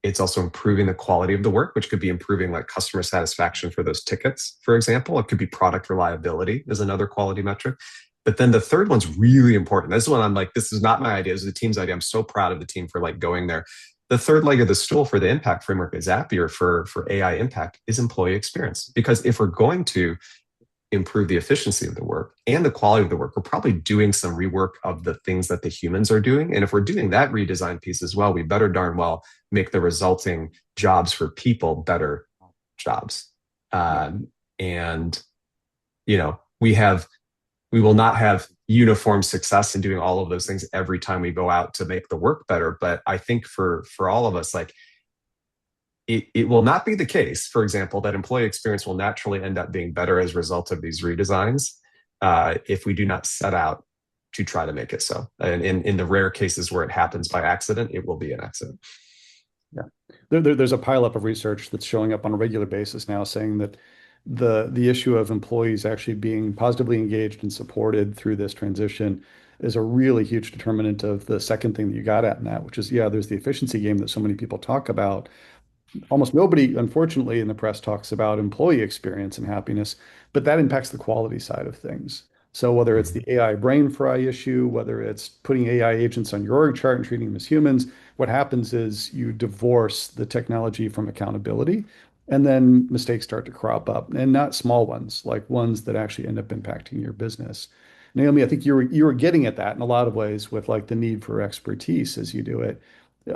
It's also improving the quality of the work, which could be improving like customer satisfaction for those tickets, for example. It could be product reliability is another quality metric. But then the third one's really important. This one, I'm like, this is not my idea. This is the team's idea. I'm so proud of the team for like going there. The third leg of the stool for the impact framework at Zapier for AI impact is employee experience. Because if we're going to improve the efficiency of the work and the quality of the work, we're probably doing some rework of the things that the humans are doing. And if we're doing that redesign piece as well, we better darn well make the resulting jobs for people better jobs. And, we will not have uniform success in doing all of those things every time we go out to make the work better. But I think for all of us, like it will not be the case, for example, that employee experience will naturally end up being better as a result of these redesigns if we do not set out to try to make it so. And in the rare cases where it happens by accident, it will be an accident. Yeah. There's a pileup of research that's showing up on a regular basis now saying that the issue of employees actually being positively engaged and supported through this transition is a really huge determinant of the second thing that you got at in that, which is, yeah, there's the efficiency game that so many people talk about. Almost nobody, unfortunately, in the press talks about employee experience and happiness, but that impacts the quality side of things. So whether it's the AI brain fry issue, whether it's putting AI agents on your org chart and treating them as humans, what happens is you divorce the technology from accountability, and then mistakes start to crop up, and not small ones, like ones that actually end up impacting your business. Naomi, I think you were getting at that in a lot of ways with like the need for expertise as you do it.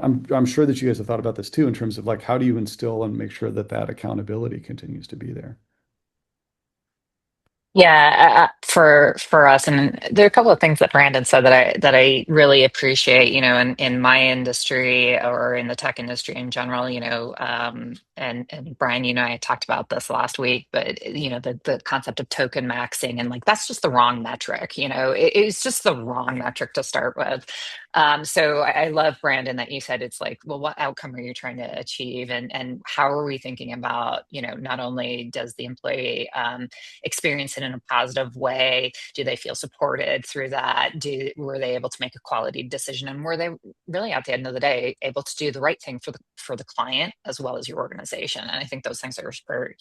I'm sure that you guys have thought about this too in terms of like how do you instill and make sure that that accountability continues to be there. Yeah, for us, and there are a couple of things that Brandon said that I really appreciate. In my industry or in the tech industry in general, and Brian, I talked about this last week, but the concept of token maxing, and like that's just the wrong metric. It's just the wrong metric to start with. So I love, Brandon, that you said it's like, well, what outcome are you trying to achieve, and how are we thinking about, not only does the employee experience it in a positive way? Do they feel supported through that? Were they able to make a quality decision, and were they really, at the end of the day, able to do the right thing for the client as well as your organization? And I think those things are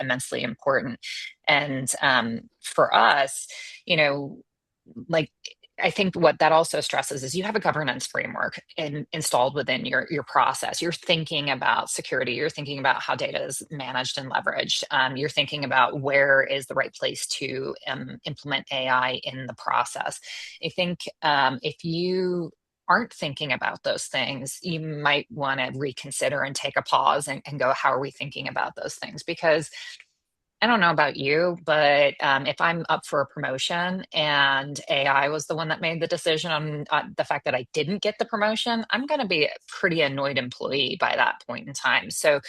immensely important. And for us, like, I think what that also stresses is you have a governance framework installed within your process. You're thinking about security. You're thinking about how data is managed and leveraged. You're thinking about where is the right place to implement AI in the process. I think if you aren't thinking about those things, you might want to reconsider and take a pause and go, how are we thinking about those things? Because I don't know about you, but if I'm up for a promotion and AI was the one that made the decision on the fact that I didn't get the promotion, I'm going to be a pretty annoyed employee by that point in time. So,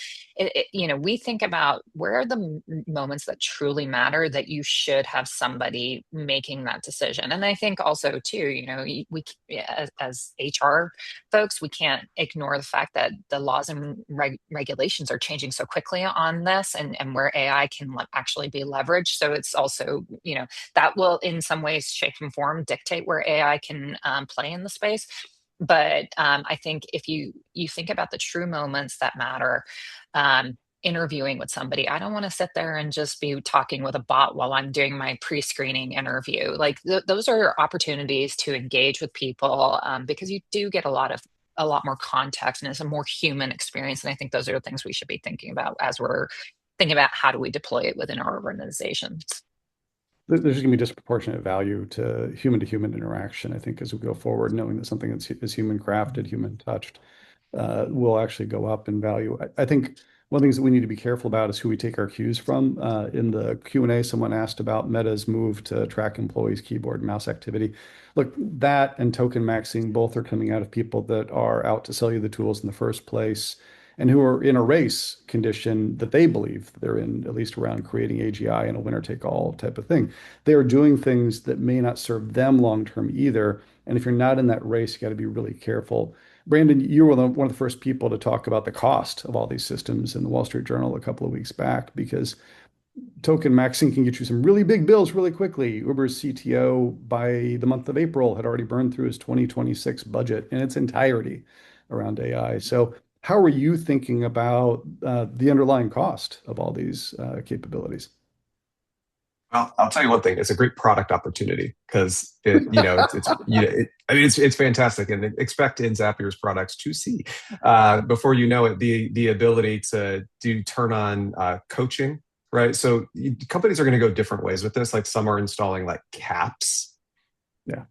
we think about where are the moments that truly matter that you should have somebody making that decision. And I think also too, as HR folks, we can't ignore the fact that the laws and regulations are changing so quickly on this, and where AI can actually be leveraged. So it's also, that will in some ways, shape and form dictate where AI can play in the space. But I think if you think about the true moments that matter, interviewing with somebody, I don't want to sit there and just be talking with a bot while I'm doing my pre-screening interview. Like those are opportunities to engage with people, because you do get a lot more context, and it's a more human experience. And I think those are the things we should be thinking about as we're thinking about how do we deploy it within our organizations. There's going to be disproportionate value to human interaction, I think, as we go forward, knowing that something that's is human crafted, human touched, will actually go up in value. I think one of the things that we need to be careful about is who we take our cues from. In the Q&A, someone asked about Meta's move to track employees' keyboard and mouse activity. Look, that and token maxing both are coming out of people that are out to sell you the tools in the first place and who are in a race condition that they believe they're in, at least around creating AGI and a winner-take-all type of thing. They are doing things that may not serve them long-term either. And if you're not in that race, you got to be really careful. Brandon, you were one of the first people to talk about the cost of all these systems in the Wall Street Journal a couple of weeks back, because token maxing can get you some really big bills really quickly. Uber's CTO, by the month of April, had already burned through his 2026 budget in its entirety around AI. So how are you thinking about the underlying cost of all these capabilities? Well, I'll tell you one thing. It's a great product opportunity because it's fantastic, and expect in Zapier's products to see before you know it the ability to turn on coaching, right? So companies are going to go different ways with this. Like some are installing like caps. Yeah,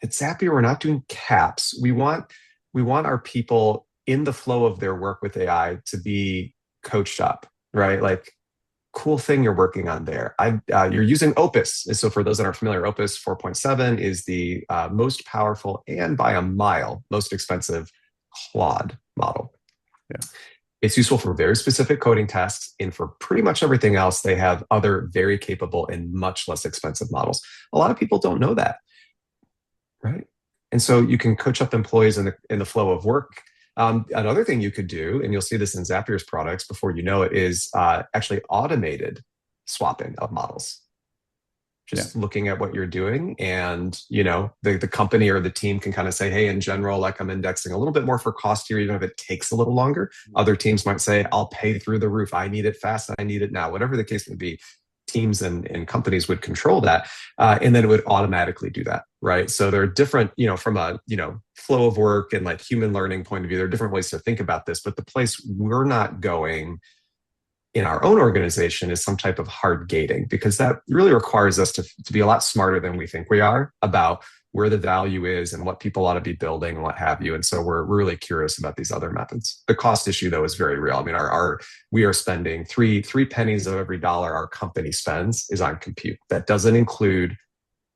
at Zapier, we're not doing caps. We want our people in the flow of their work with AI to be coached up, right? Like, cool thing you're working on there. You're using Opus. So for those that aren't familiar, Opus 4.7 is the most powerful and by a mile most expensive Claude model. Yeah. It's useful for very specific coding tasks, and for pretty much everything else, they have other very capable and much less expensive models. A lot of people don't know that, right? And so you can coach up employees in the flow of work. Another thing you could do, and you'll see this in Zapier's products before you know it, is actually automated swapping of models. Just looking at what you're doing, and the company or the team can kind of say, hey, in general, like, I'm indexing a little bit more for cost here, even if it takes a little longer. Other teams might say, I'll pay through the roof. I need it fast. I need it now. Whatever the case may be, teams and companies would control that, and then it would automatically do that, right? So there are different, from a flow of work and like human learning point of view, there are different ways to think about this. But the place we're not going in our own organization is some type of hard gating, because that really requires us to be a lot smarter than we think we are about where the value is and what people ought to be building and what have you. And so we're really curious about these other methods. The cost issue, though, is very real. I mean, we are spending three pennies of every dollar our company spends is on compute. That doesn't include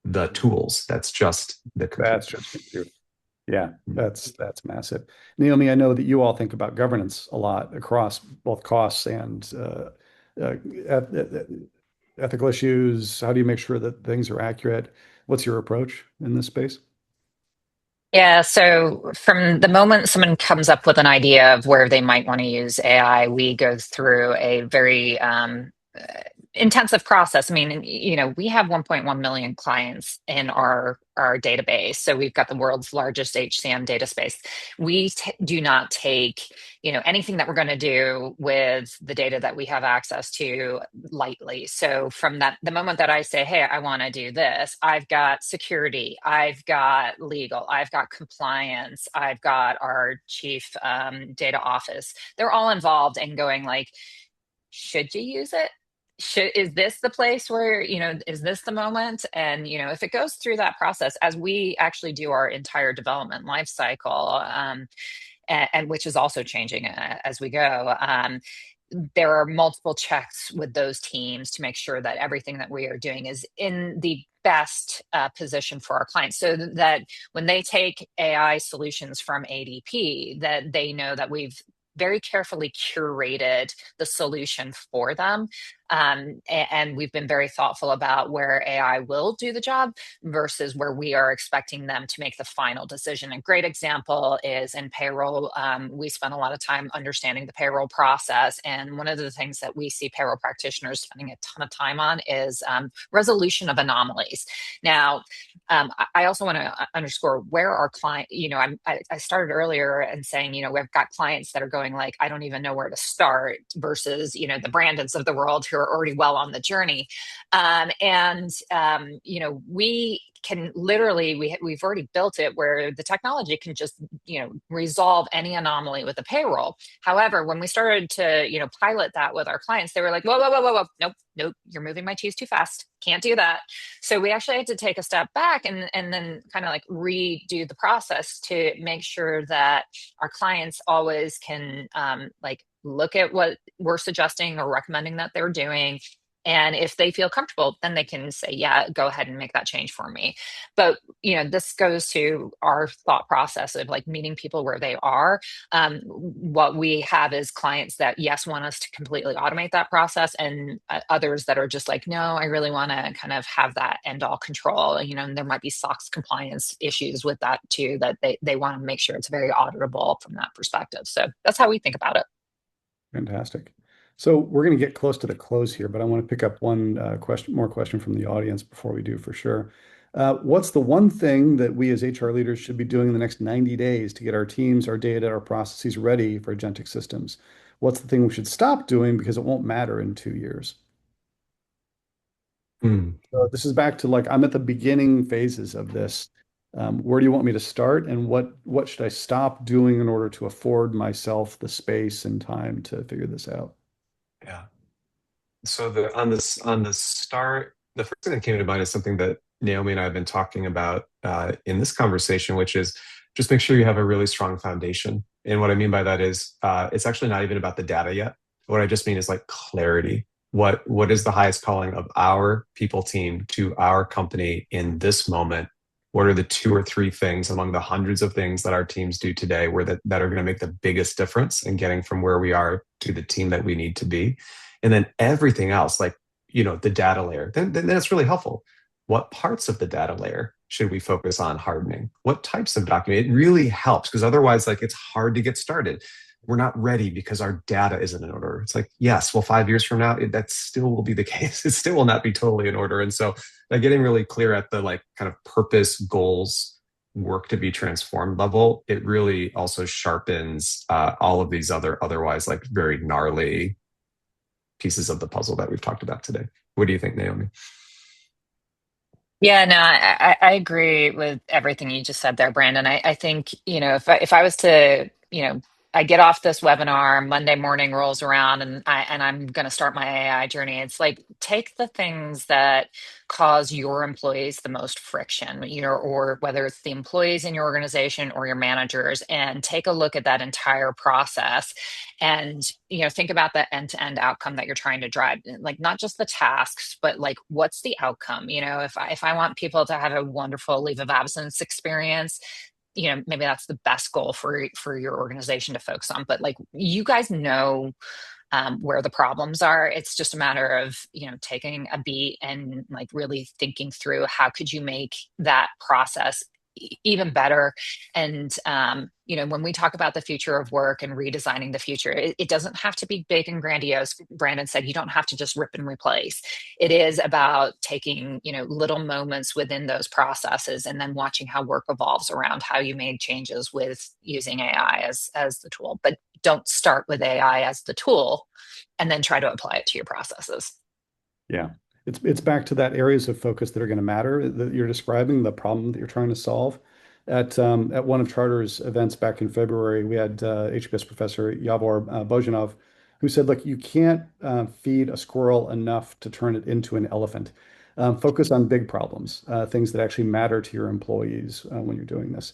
the tools. That's just the compute. That's just compute. Yeah, that's massive. Naomi, I know that you all think about governance a lot across both costs and ethical issues. How do you make sure that things are accurate? What's your approach in this space? Yeah, so from the moment someone comes up with an idea of where they might want to use AI, we go through a very intensive process. I mean, we have 1.1 million clients in our database. So we've got the world's largest HCM data space. We do not take, anything that we're going to do with the data that we have access to lightly. So from the moment that I say, hey, I want to do this, I've got security, I've got legal, I've got compliance, I've got our chief data office. They're all involved in going like, should you use it? Is this the place where, is this the moment? And, if it goes through that process, as we actually do our entire development life cycle, and which is also changing as we go, there are multiple checks with those teams to make sure that everything that we are doing is in the best position for our clients, so that when they take AI solutions from ADP, that they know that we've very carefully curated the solution for them. And we've been very thoughtful about where AI will do the job versus where we are expecting them to make the final decision. A great example is in payroll. We spend a lot of time understanding the payroll process. And one of the things that we see payroll practitioners spending a ton of time on is resolution of anomalies. Now, I also want to underscore where our client, I started earlier and saying, we've got clients that are going like, I don't even know where to start, versus, the Brandons of the world who are already well on the journey. We can literally, we've already built it where the technology can just, resolve any anomaly with the payroll. However, when we started to, pilot that with our clients, they were like, whoa, whoa, whoa, whoa, whoa. Nope, you're moving my cheese too fast. Can't do that. So we actually had to take a step back and then kind of like redo the process to make sure that our clients always can look at what we're suggesting or recommending that they're doing. And if they feel comfortable, then they can say, yeah, go ahead and make that change for me. But, this goes to our thought process of like meeting people where they are. What we have is clients that, yes, want us to completely automate that process, and others that are just like, no, I really want to kind of have that end all control. And there might be SOX compliance issues with that too, that they want to make sure it's very auditable from that perspective. So that's how we think about it. Fantastic. So we're going to get close to the close here, but I want to pick up one question from the audience before we do, for sure. What's the one thing that we as HR leaders should be doing in the next 90 days to get our teams, our data, our processes ready for agentic systems? What's the thing we should stop doing because it won't matter in 2 years? So this is back to like, I'm at the beginning phases of this. Where do you want me to start, and what should I stop doing in order to afford myself the space and time to figure this out? Yeah. So on the start, the first thing that came to mind is something that Naomi and I have been talking about in this conversation, which is just make sure you have a really strong foundation. And what I mean by that is it's actually not even about the data yet. What I just mean is like clarity. What is the highest calling of our people team to our company in this moment? What are the two or three things among the hundreds of things that our teams do today that are going to make the biggest difference in getting from where we are to the team that we need to be? And then everything else, like, the data layer, then that's really helpful. What parts of the data layer should we focus on hardening? What types of document? It really helps, because otherwise, like, it's hard to get started. We're not ready because our data isn't in order. It's like, yes, well, 5 years from now, that still will be the case. It still will not be totally in order. And so by getting really clear at the like kind of purpose, goals, work to be transformed level, it really also sharpens all of these otherwise like very gnarly pieces of the puzzle that we've talked about today. What do you think, Naomi? Yeah, no, I agree with everything you just said there, Brandon. I think, if I was to, I get off this webinar, Monday morning rolls around and I'm going to start my AI journey. It's like, take the things that cause your employees the most friction, or whether it's the employees in your organization or your managers, and take a look at that entire process and think about the end-to-end outcome that you're trying to drive, like not just the tasks, but like what's the outcome. If I want people to have a wonderful leave of absence experience, maybe that's the best goal for your organization to focus on. But like, you guys know where the problems are. It's just a matter of taking a beat and like really thinking through how could you make that process even better. And when we talk about the future of work and redesigning the future, it doesn't have to be big and grandiose. Brandon said you don't have to just rip and replace. It is about taking little moments within those processes and then watching how work evolves around how you made changes with using AI as the tool. But don't start with AI as the tool and then try to apply it to your processes. Yeah. It's back to that areas of focus that are going to matter that you're describing, the problem that you're trying to solve. At one of Charter's events back in February, we had HBS professor Yavor Bojanov, who said, look, you can't feed a squirrel enough to turn it into an elephant. Focus on big problems, things that actually matter to your employees when you're doing this.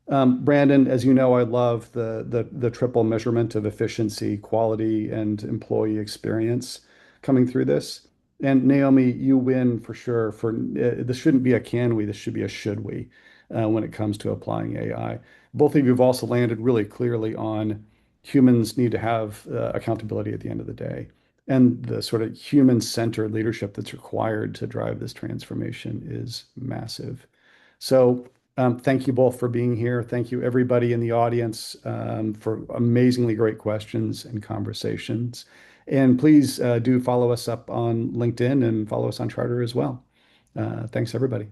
Brandon, as you know, I love the triple measurement of efficiency, quality, and employee experience coming through this. And Naomi, you win for sure. This shouldn't be a can we, this should be a should we when it comes to applying AI. Both of you have also landed really clearly on humans need to have accountability at the end of the day. And the sort of human-centered leadership that's required to drive this transformation is massive. So thank you both for being here. Thank you, everybody in the audience, for amazingly great questions and conversations. And please do follow us up on LinkedIn and follow us on Charter as well. Thanks, everybody.